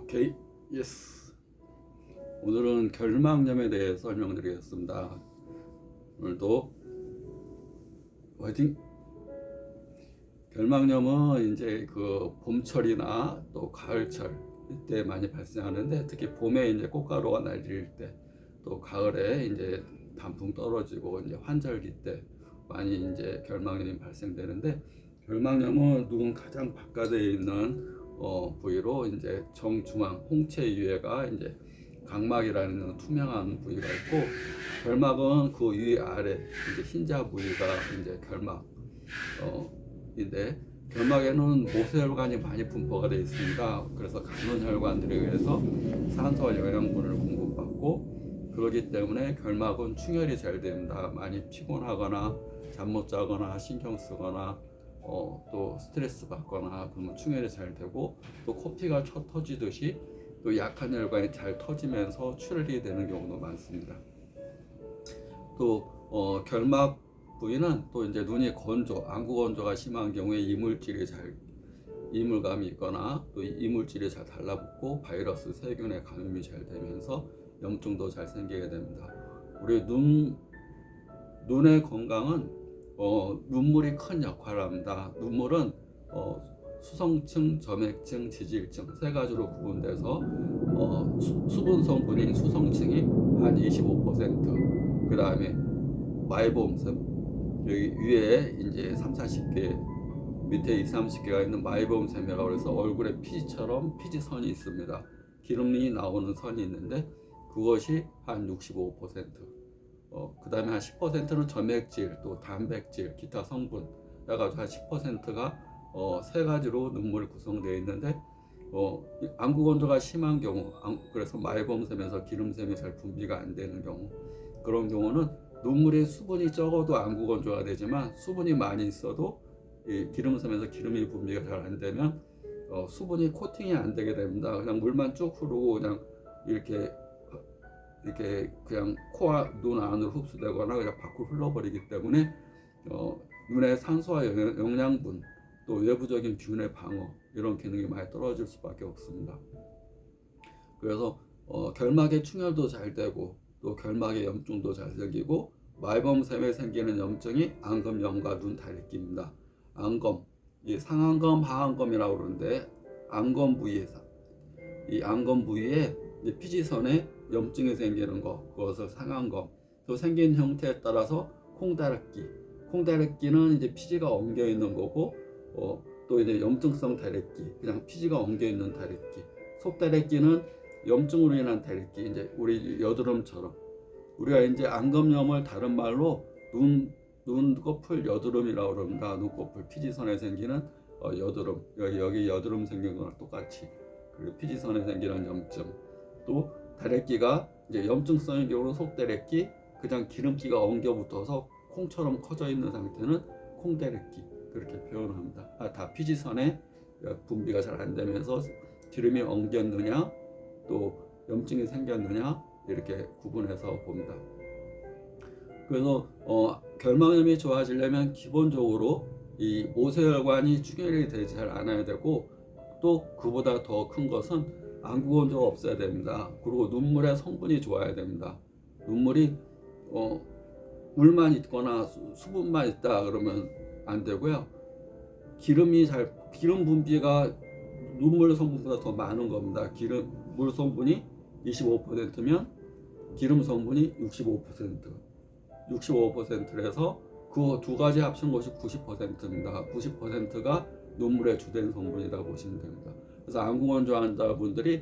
오케이, 예스. 오늘은 결막염에 대해 설명드리겠습니다. 오늘도 화이팅! 결막염은 이제 그 봄철이나 또 가을철 이때 많이 발생하는데, 특히 봄에 이제 꽃가루가 날릴 때, 또 가을에 이제 단풍 떨어지고 이제 환절기 때 많이 이제 결막염이 발생되는데, 결막염은 눈 가장 바깥에 있는 부위로 이제 정중앙 홍채 위에가 이제 각막이라는 투명한 부위가 있고, 결막은 그 위 아래 이제 흰자 부위가 이제 결막인데, 결막에는 모세혈관이 많이 분포가 되어 있습니다. 그래서 가는 혈관들에 의해서 산소와 영양분을 공급받고, 그렇기 때문에 결막은 충혈이 잘 됩니다. 많이 피곤하거나 잠 못 자거나 신경 쓰거나 또 스트레스 받거나 그러면 충혈이 잘 되고, 또 코피가 터지듯이 또 약한 혈관이 잘 터지면서 출혈이 되는 경우도 많습니다. 또 결막 부위는 또 이제 눈이 건조, 안구 건조가 심한 경우에 이물감이 있거나 또 이물질이 잘 달라붙고 바이러스, 세균의 감염이 잘 되면서 염증도 잘 생기게 됩니다. 우리 눈의 건강은 눈물이 큰 역할을 합니다. 눈물은 수성층, 점액층, 지질층 세 가지로 구분돼서 수분 성분인 수성층이 한 25%, 그 다음에 마이보험샘, 여기 위에 이제 3, 40개, 밑에 2, 30개가 있는 마이보험샘이라고 그래서 얼굴에 피지처럼 피지선이 있습니다. 기름이 나오는 선이 있는데 그것이 한 65%, 그 다음에 한 10%는 점액질, 또 단백질, 기타 성분 해가지고 한 10%가 세 가지로 눈물이 구성되어 있는데, 안구 건조가 심한 경우, 그래서 마이보험샘에서 기름샘이 잘 분비가 안 되는 경우, 그런 경우는 눈물의 수분이 적어도 안구 건조가 되지만 수분이 많이 있어도 이 기름샘에서 기름이 분비가 잘 안 되면 수분이 코팅이 안 되게 됩니다. 그냥 물만 쭉 흐르고 그냥 이렇게 그냥 코와 눈 안으로 흡수되거나 그냥 밖으로 흘러버리기 때문에 눈의 산소와 영양분, 또 외부적인 균의 방어, 이런 기능이 많이 떨어질 수밖에 없습니다. 그래서 결막의 충혈도 잘 되고, 또 결막의 염증도 잘 생기고, 마이보험샘에 생기는 염증이 안검염과 눈 다래끼입니다. 안검, 이 상안검, 하안검이라고 그러는데, 안검 부위에서 이 안검 부위에 피지선에 염증이 생기는 거, 그것을 상안검. 또 생긴 형태에 따라서 콩다래끼는 이제 피지가 엉겨 있는 거고, 또 이제 염증성 다래끼, 그냥 피지가 엉겨 있는 다래끼. 속다래끼는 염증으로 인한 다래끼, 이제 우리 여드름처럼. 우리가 이제 안검염을 다른 말로 눈꺼풀 여드름이라고 그럽니다. 눈꺼풀 피지선에 생기는 여드름, 여기 여드름 생긴 거랑 똑같이, 그리고 피지선에 생기는 염증. 또 다래끼가 이제 염증성인 경우로 속다래끼, 그냥 기름기가 엉겨 붙어서 콩처럼 커져 있는 상태는 콩다래끼, 그렇게 표현합니다. 다 피지선에 분비가 잘 안 되면서 기름이 엉겼느냐, 또 염증이 생겼느냐, 이렇게 구분해서 봅니다. 그래서 결막염이 좋아지려면 기본적으로 이 모세혈관이 충혈이 되지 잘 않아야 되고, 또 그보다 더 큰 것은 안구 건조가 없어야 됩니다. 그리고 눈물의 성분이 좋아야 됩니다. 눈물이 물만 있거나 수분만 있다 그러면 안 되고요. 기름 분비가 눈물 성분보다 더 많은 겁니다. 물 성분이 25%면 기름 성분이 65%라서 그 두 가지 합친 것이 90%입니다. 90%가 눈물의 주된 성분이라고 보시면 됩니다. 그래서 안구 건조 환자분들이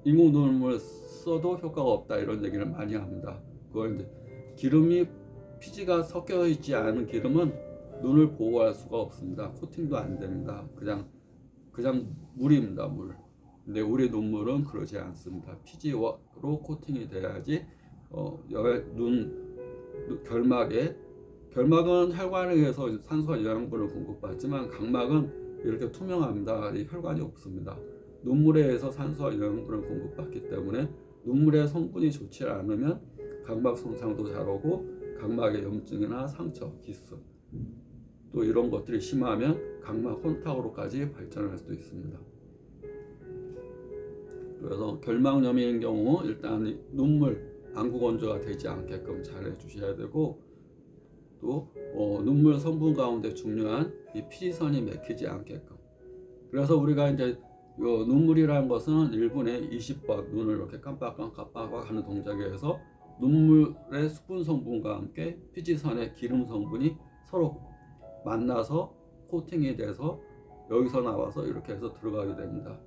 인공 눈물 써도 효과가 없다, 이런 얘기를 많이 합니다. 그걸 이제 피지가 섞여 있지 않은 기름은 눈을 보호할 수가 없습니다. 코팅도 안 됩니다. 그냥 물입니다, 물. 근데 우리 눈물은 그러지 않습니다. 피지로 코팅이 돼야지 결막은 혈관에 의해서 산소와 영양분을 공급받지만, 각막은 이렇게 투명합니다. 혈관이 없습니다. 눈물에 의해서 산소와 영양분을 공급받기 때문에 눈물의 성분이 좋지 않으면 각막 손상도 잘 오고, 각막의 염증이나 상처, 기스, 또 이런 것들이 심하면 각막 혼탁으로까지 발전할 수도 있습니다. 그래서 결막염인 경우 일단 눈물 안구 건조가 되지 않게끔 잘 해주셔야 되고, 또 눈물 성분 가운데 중요한 이 피지선이 맥히지 않게끔. 그래서 우리가 이제 요 눈물이라는 것은 1분에 20번 눈을 이렇게 깜빡깜빡 하는 동작에 의해서 눈물의 수분 성분과 함께 피지선의 기름 성분이 서로 만나서 코팅이 돼서 여기서 나와서 이렇게 해서 들어가게 됩니다.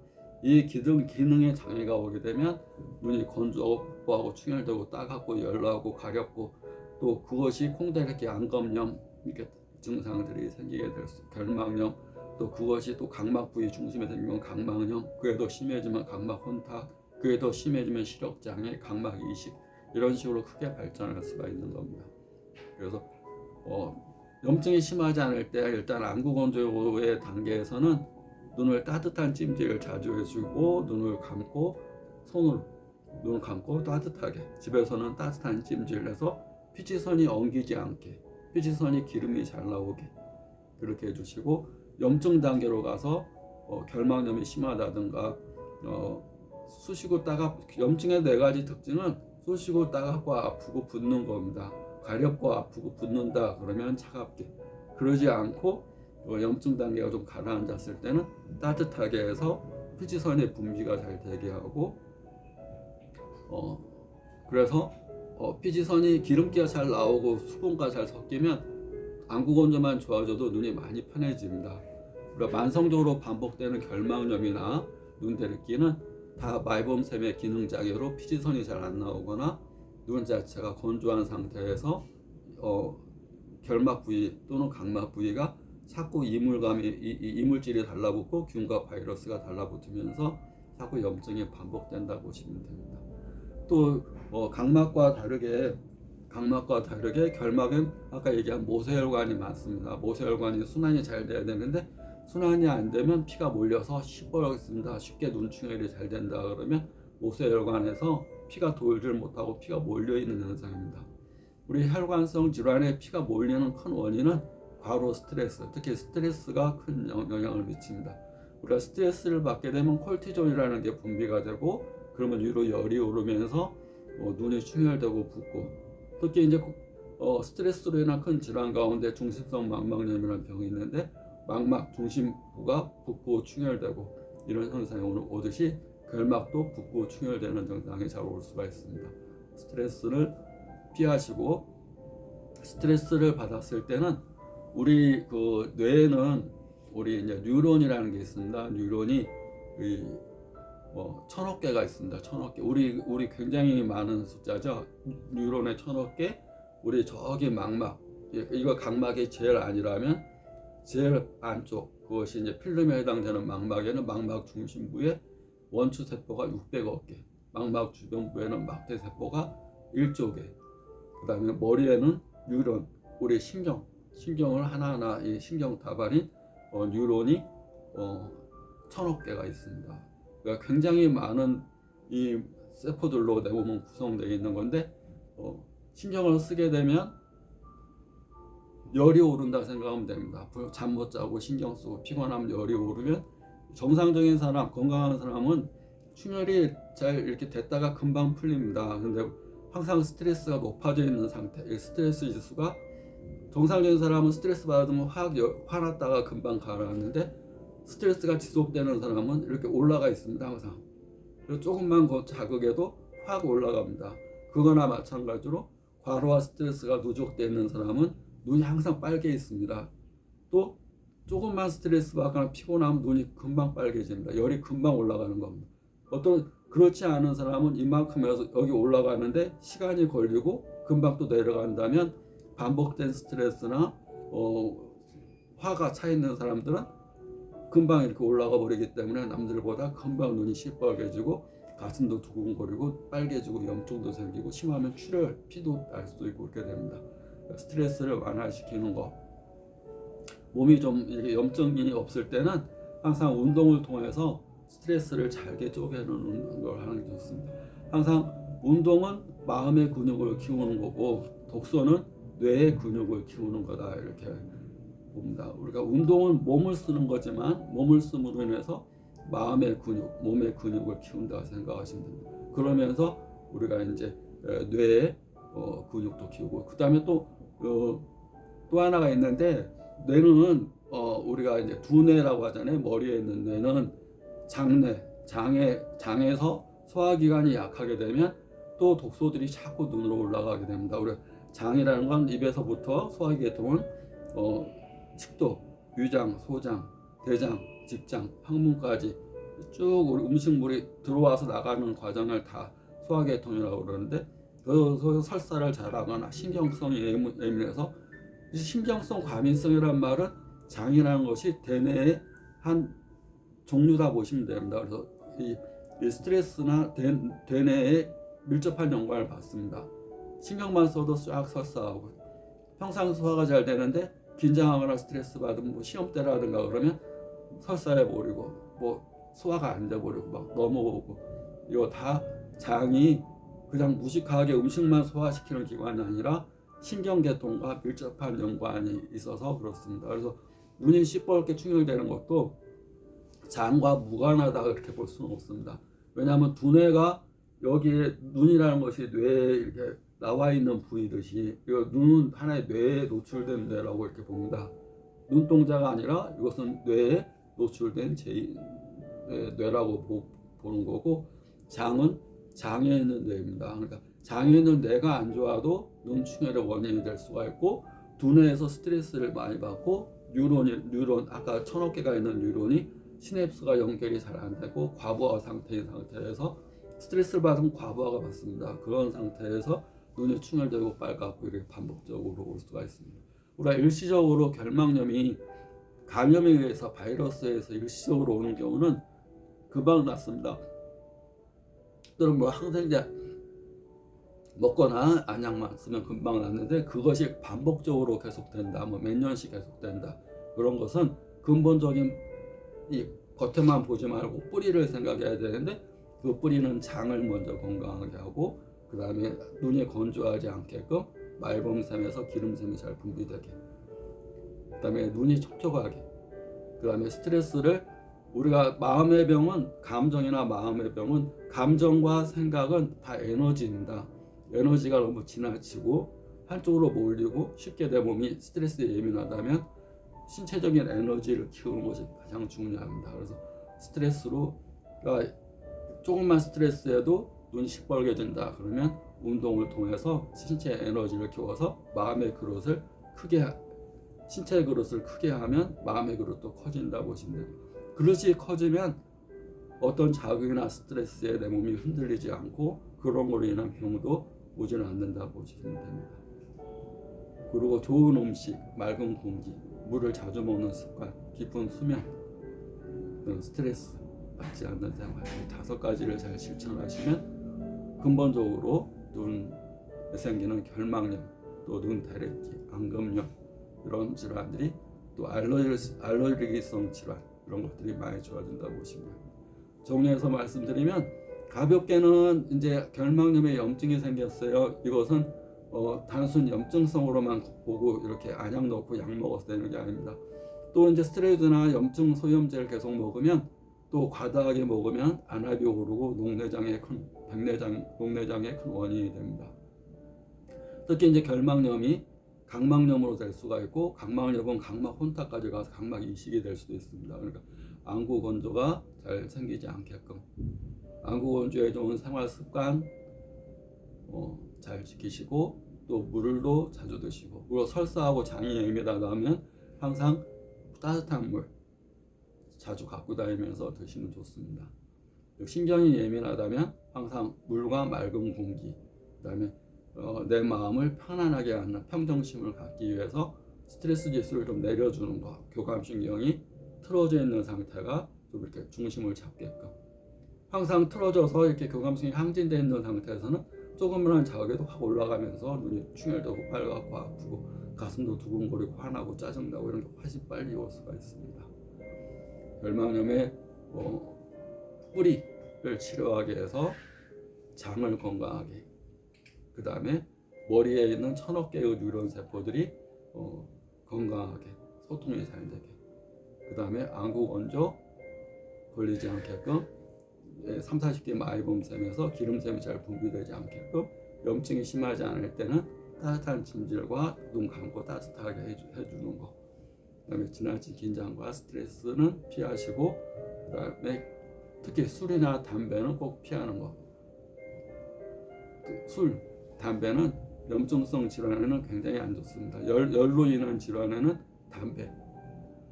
이 기능에 장애가 오게 되면 눈이 건조하고 뻑뻑하고 충혈되고 따갑고 열나고 가렵고, 또 그것이 콩다리기 안검염 이렇게 증상들이 생기게 될 수, 결막염, 또 그것이 또 각막 부위 중심에 생기면 각막염, 그게 더 심해지면 각막 혼탁, 그게 더 심해지면 시력장애, 각막 이식, 이런 식으로 크게 발전할 수가 있는 겁니다. 그래서 염증이 심하지 않을 때 일단 안구 건조의 단계에서는 눈을 따뜻한 찜질을 자주 해주고, 눈을 감고 눈을 감고 따뜻하게, 집에서는 따뜻한 찜질을 해서 피지선이 엉기지 않게, 피지선이 기름이 잘 나오게 그렇게 해주시고, 염증 단계로 가서 결막염이 심하다든가 쑤시고 염증의 4가지 특징은 쑤시고 따갑고 아프고 붓는 겁니다. 가렵고 아프고 붓는다 그러면 차갑게, 그러지 않고 염증 단계가 좀 가라앉았을 때는 따뜻하게 해서 피지선의 분비가 잘 되게 하고, 그래서 피지선이 기름기가 잘 나오고 수분과 잘 섞이면 안구 건조만 좋아져도 눈이 많이 편해집니다. 그러니까 만성적으로 반복되는 결막염이나 눈대립기는 다 마이봄샘의 기능 장애로 피지선이 잘 안 나오거나 눈 자체가 건조한 상태에서 결막 부위 또는 각막 부위가 자꾸 이물질이 달라붙고 균과 바이러스가 달라붙으면서 자꾸 염증이 반복된다고 보시면 됩니다. 또 각막과 다르게 결막은 아까 얘기한 모세혈관이 많습니다. 모세혈관이 순환이 잘 돼야 되는데 순환이 안 되면 피가 몰려서 시뻘겋습니다. 쉽게 눈충혈이 잘 된다 그러면 모세혈관에서 피가 돌질 못하고 피가 몰려 있는 현상입니다. 우리 혈관성 질환에 피가 몰리는 큰 원인은 바로 스트레스, 특히 스트레스가 큰 영향을 미칩니다. 우리가 스트레스를 받게 되면 콜티졸이라는 게 분비가 되고, 그러면 위로 열이 오르면서 눈이 충혈되고 붓고, 특히 이제 스트레스로 인한 큰 질환 가운데 중심성 망막염이라는 병이 있는데, 망막 중심부가 붓고 충혈되고 이런 현상이 오듯이 결막도 붓고 충혈되는 증상이 잘 올 수가 있습니다. 스트레스를 피하시고, 스트레스를 받았을 때는 우리 그 뇌에는 우리 이제 뉴런이라는 게 있습니다. 뉴런이 1000억 개가 있습니다. 1000억 개. 우리 굉장히 많은 숫자죠. 뉴런의 1000억 개. 우리 저기 망막, 이거 각막이 제일 아니라면 제일 안쪽, 그것이 이제 필름에 해당되는 망막에는 망막 중심부에 원추 세포가 600억 개, 망막 주변부에는 막대 세포가 1조 개, 그 다음에 머리에는 뉴런, 우리 신경을 하나하나 이 신경 다발인 뉴런이 1000억 개가 있습니다. 그러니까 굉장히 많은 이 세포들로 내 몸은 구성되어 있는 건데, 신경을 쓰게 되면 열이 오른다 생각하면 됩니다. 잠 못 자고 신경 쓰고 피곤하면 열이 오르면, 정상적인 사람, 건강한 사람은 충혈이 잘 이렇게 됐다가 금방 풀립니다. 근데 항상 스트레스가 높아져 있는 상태, 스트레스 지수가, 정상적인 사람은 스트레스 받으면 확 화났다가 금방 가라앉는데, 스트레스가 지속되는 사람은 이렇게 올라가 있습니다. 항상. 그리고 조금만 자극해도 확 올라갑니다. 그거나 마찬가지로 과로와 스트레스가 누적되어 있는 사람은 눈이 항상 빨개 있습니다. 또 조금만 스트레스 받거나 피곤하면 눈이 금방 빨개집니다. 열이 금방 올라가는 겁니다. 그렇지 않은 사람은 이만큼 해서 여기 올라가는데 시간이 걸리고 금방 또 내려간다면, 반복된 스트레스나 화가 차 있는 사람들은 금방 이렇게 올라가 버리기 때문에 남들보다 금방 눈이 시뻘개지고 가슴도 두근거리고 빨개지고 염증도 생기고, 심하면 출혈, 피도 날 수도 있고 그렇게 됩니다. 스트레스를 완화시키는 거, 몸이 좀 이렇게 염증이 없을 때는 항상 운동을 통해서 스트레스를 잘게 쪼개는 걸 하는 게 좋습니다. 항상 운동은 마음의 근육을 키우는 거고, 독서는 뇌의 근육을 키우는 거다, 이렇게 봅니다. 우리가 운동은 몸을 쓰는 거지만, 몸을 쓰므로 인해서 마음의 근육, 몸의 근육을 키운다고 생각하시면 됩니다. 그러면서 우리가 이제 뇌의 근육도 키우고, 그 다음에 또 하나가 있는데, 뇌는 우리가 이제 두뇌라고 하잖아요. 머리에 있는 뇌는 장에서 소화기관이 약하게 되면 또 독소들이 자꾸 눈으로 올라가게 됩니다. 우리 장이라는 건 입에서부터 소화계통은 식도, 위장, 소장, 대장, 직장, 항문까지 쭉 우리 음식물이 들어와서 나가는 과정을 다 소화계통이라고 그러는데, 그 설사를 잘하거나 신경성이 예민해서, 신경성 과민성이란 말은 장이라는 것이 대뇌의 한 종류다 보시면 됩니다. 그래서 이 스트레스나 대뇌에 밀접한 연관을 받습니다. 신경만 써도 쫙 설사하고, 평상 소화가 잘 되는데 긴장하거나 스트레스 받으면 뭐 시험 때라든가 그러면 설사해 버리고, 뭐 소화가 안 돼 버리고 막 넘어오고, 이거 다 장이 그냥 무식하게 음식만 소화시키는 기관이 아니라 신경계통과 밀접한 연관이 있어서 그렇습니다. 그래서 눈이 시뻘게 충혈되는 것도 장과 무관하다 그렇게 볼 수는 없습니다. 왜냐하면 두뇌가, 여기에 눈이라는 것이 뇌에 이렇게 나와 있는 부위듯이, 이거 눈은 하나의 뇌에 노출된 뇌라고 이렇게 봅니다. 눈동자가 아니라 이것은 뇌에 노출된 뇌라고 보는 거고, 장은 장에 있는 뇌입니다. 그러니까 장에 있는 뇌가 안 좋아도 눈충혈의 원인이 될 수가 있고, 두뇌에서 스트레스를 많이 받고 뉴런 아까 1000억 개가 있는 뉴런이 시냅스가 연결이 잘 안 되고 과부하 상태인 상태에서 스트레스를 받으면 과부하가 받습니다. 그런 상태에서 눈이 충혈되고 빨갛고 이렇게 반복적으로 올 수가 있습니다. 우리가 일시적으로 결막염이 감염에 의해서, 바이러스에서 일시적으로 오는 경우는 금방 낫습니다. 또는 뭐 항생제 먹거나 안약만 쓰면 금방 낫는데, 그것이 반복적으로 계속된다, 뭐 몇 년씩 계속된다, 그런 것은 근본적인, 이 겉에만 보지 말고 뿌리를 생각해야 되는데, 그 뿌리는 장을 먼저 건강하게 하고, 그 다음에 눈이 건조하지 않게끔 말범샘에서 기름샘이 잘 분비되게, 그 다음에 눈이 촉촉하게, 그 다음에 스트레스를, 우리가 마음의 병은, 감정이나 마음의 병은, 감정과 생각은 다 에너지입니다. 에너지가 너무 지나치고 한쪽으로 몰리고 쉽게 내 몸이 스트레스에 예민하다면 신체적인 에너지를 키우는 것이 가장 중요합니다. 그래서 스트레스로, 그러니까 조금만 스트레스에도 눈이 시뻘개진다 그러면 운동을 통해서 신체 에너지를 키워서 마음의 그릇을 크게, 신체의 그릇을 크게 하면 마음의 그릇도 커진다 보시면 됩니다. 그릇이 커지면 어떤 자극이나 스트레스에 내 몸이 흔들리지 않고 그런 걸로 인한 병도 오지는 않는다 보시면 됩니다. 그리고 좋은 음식, 맑은 공기, 물을 자주 먹는 습관, 깊은 수면, 스트레스 받지 않는 생활, 이 5가지를 잘 실천하시면 근본적으로 눈에 생기는 결막염, 또 눈 다래끼, 안검염, 이런 질환들이, 또 알러지성 질환, 이런 것들이 많이 좋아진다고 보시면 됩니다. 정리해서 말씀드리면, 가볍게는 이제 결막염에 염증이 생겼어요. 이것은 단순 염증성으로만 보고 이렇게 안약 넣고 약 먹어서 되는 게 아닙니다. 또 이제 스테로이드나 염증 소염제를 계속 먹으면, 또 과다하게 먹으면 안압이 오르고 녹내장의 큰 원인이 됩니다. 특히 이제 결막염이 각막염으로 될 수가 있고, 각막염은 각막 혼탁까지 가서 각막 이식이 될 수도 있습니다. 그러니까 안구 건조가 잘 생기지 않게끔 안구 건조에 좋은 생활 습관 잘 지키시고, 또 물도 자주 드시고, 그리고 설사하고 장이 예민하다면 항상 따뜻한 물 자주 갖고 다니면서 드시면 좋습니다. 신경이 예민하다면 항상 물과 맑은 공기, 그 다음에 내 마음을 편안하게 하는 평정심을 갖기 위해서 스트레스 지수를 좀 내려주는 것, 교감신경이 틀어져 있는 상태가 좀 이렇게 중심을 잡게끔, 항상 틀어져서 이렇게 교감신경이 항진되어 있는 상태에서는 조금만 자극에도 확 올라가면서 눈이 충혈되고 빨갛고 아프고 가슴도 두근거리고 화나고 짜증나고 이런 게 훨씬 빨리 올 수가 있습니다. 결막염의 뿌리를 치료하기 위해서 장을 건강하게, 그 다음에 머리에 있는 1000억 개의 뉴런 세포들이 건강하게 소통이 잘 되게, 그 다음에 안구 건조, 걸리지 않게끔 3, 40개 마이봄샘에서 기름샘이 잘 분비되지 않게끔 염증이 심하지 않을 때는 따뜻한 침질과 눈 감고 따뜻하게 해주는 거. 그다음에 지나친 긴장과 스트레스는 피하시고, 그다음에 특히 술이나 담배는 꼭 피하는 거. 술, 담배는 염증성 질환에는 굉장히 안 좋습니다. 열로 인한 질환에는 담배,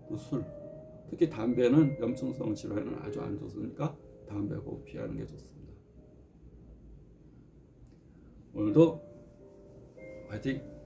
또 술, 특히 담배는 염증성 질환에는 아주 안 좋으니까 담배 꼭 피하는 게 좋습니다. 오늘도 화이팅!